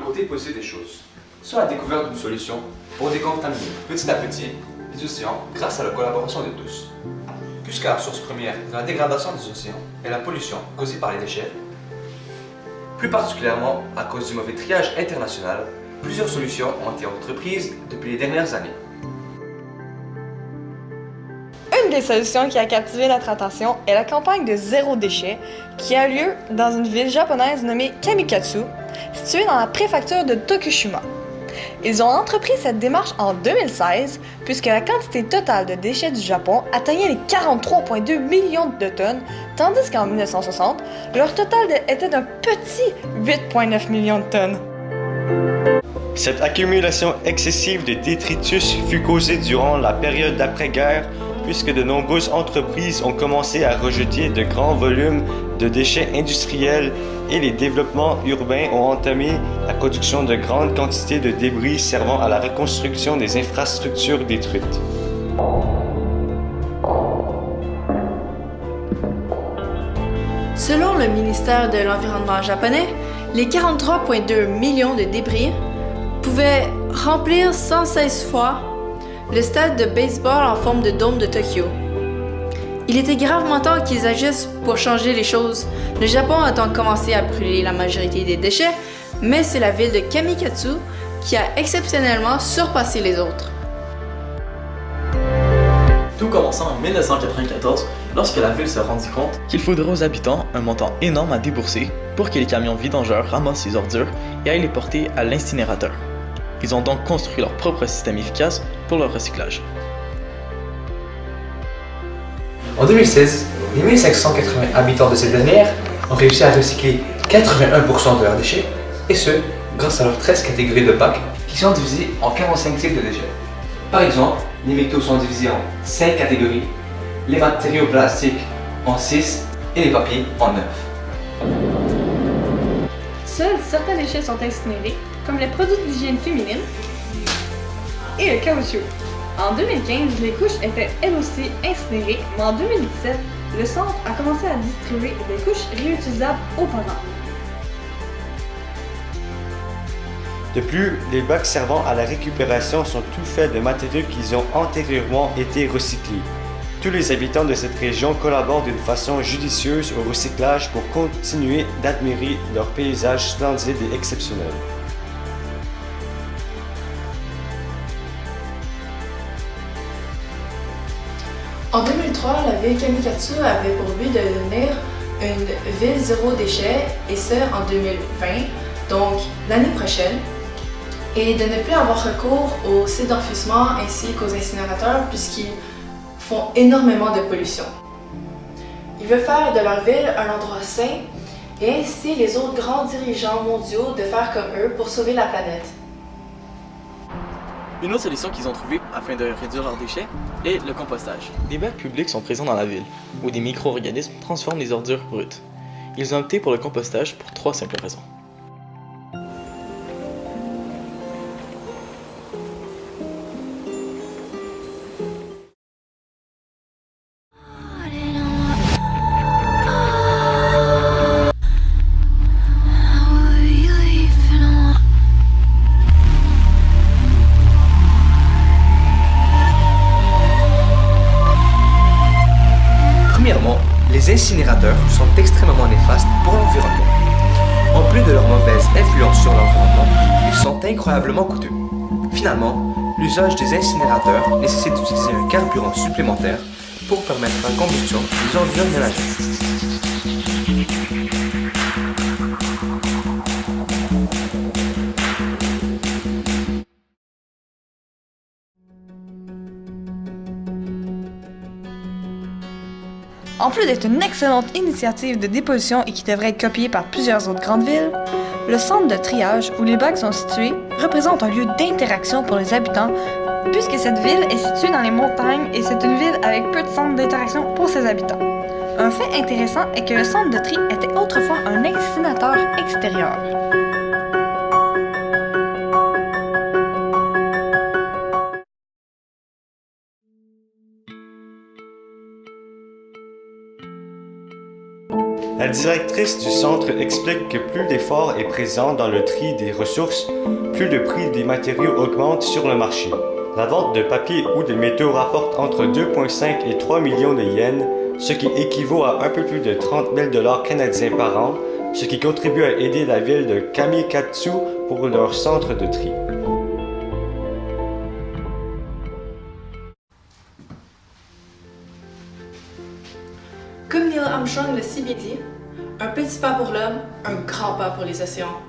côté positif des choses, soit la découverte d'une solution pour décontaminer petit à petit les océans grâce à la collaboration de tous. Puisque la source première de la dégradation des océans est la pollution causée par les déchets, plus particulièrement à cause du mauvais triage international, plusieurs solutions ont été entreprises depuis les dernières années. Une des solutions qui a captivé notre attention est la campagne de zéro déchet qui a lieu dans une ville japonaise nommée Kamikatsu, située dans la préfecture de Tokushima. Ils ont entrepris cette démarche en 2016 puisque la quantité totale de déchets du Japon atteignait les 43,2 millions de tonnes, tandis qu'en 1960, leur total était d'un petit 8,9 millions de tonnes. Cette accumulation excessive de détritus fut causée durant la période d'après-guerre puisque de nombreuses entreprises ont commencé à rejeter de grands volumes de déchets industriels et les développements urbains ont entamé la production de grandes quantités de débris servant à la reconstruction des infrastructures détruites. Selon le ministère de l'Environnement japonais, les 43,2 millions de débris pouvaient remplir 116 fois le stade de baseball en forme de dôme de Tokyo. Il était gravement temps qu'ils agissent pour changer les choses. Le Japon a donc commencé à brûler la majorité des déchets, mais c'est la ville de Kamikatsu qui a exceptionnellement surpassé les autres. Tout commençant en 1994, lorsque la ville se rendit compte qu'il faudrait aux habitants un montant énorme à débourser pour que les camions vidangeurs ramassent les ordures et aillent les porter à l'incinérateur. Ils ont donc construit leur propre système efficace pour leur recyclage. En 2016, les 1580 habitants de cette dernière ont réussi à recycler 81% de leurs déchets, et ce, grâce à leurs 13 catégories de bacs qui sont divisées en 45 types de déchets. Par exemple, les métaux sont divisés en 5 catégories, les matériaux plastiques en 6 et les papiers en 9. Seuls certains déchets sont incinérés, comme les produits d'hygiène féminine et le caoutchouc. En 2015, les couches étaient elles aussi incinérées, mais en 2017, le centre a commencé à distribuer des couches réutilisables aux parents. De plus, les bacs servant à la récupération sont tous faits de matériaux qui ont antérieurement été recyclés. Tous les habitants de cette région collaborent d'une façon judicieuse au recyclage pour continuer d'admirer leur paysage splendide et exceptionnel. En 2003, la ville Kamikatsu avait pour but de devenir une ville zéro déchet, et ce en 2020, donc l'année prochaine, et de ne plus avoir recours aux sites d'enfouissement ainsi qu'aux incinérateurs puisqu'ils font énormément de pollution. Ils veulent faire de leur ville un endroit sain et inciter les autres grands dirigeants mondiaux de faire comme eux pour sauver la planète. Une autre solution qu'ils ont trouvée afin de réduire leurs déchets est le compostage. Des bacs publics sont présents dans la ville, où des micro-organismes transforment les ordures brutes. Ils ont opté pour le compostage pour 3 simples raisons. Premièrement, les incinérateurs sont extrêmement néfastes pour l'environnement. En plus de leur mauvaise influence sur l'environnement, ils sont incroyablement coûteux. Finalement, l'usage des incinérateurs nécessite d'utiliser un carburant supplémentaire pour permettre la combustion des ordures ménagères. En plus d'être une excellente initiative de dépollution et qui devrait être copiée par plusieurs autres grandes villes, le centre de triage où les bacs sont situés représente un lieu d'interaction pour les habitants puisque cette ville est située dans les montagnes et c'est une ville avec peu de centres d'interaction pour ses habitants. Un fait intéressant est que le centre de tri était autrefois un incinérateur extérieur. La directrice du centre explique que plus d'effort est présent dans le tri des ressources, plus le prix des matériaux augmente sur le marché. La vente de papier ou de métaux rapporte entre 2,5 et 3 millions de yens, ce qui équivaut à un peu plus de 30 000 $ canadiens par an, ce qui contribue à aider la ville de Kamikatsu pour leur centre de tri. Comme Neil Armstrong l'a si bien dit, un petit pas pour l'homme, un grand pas pour les océans.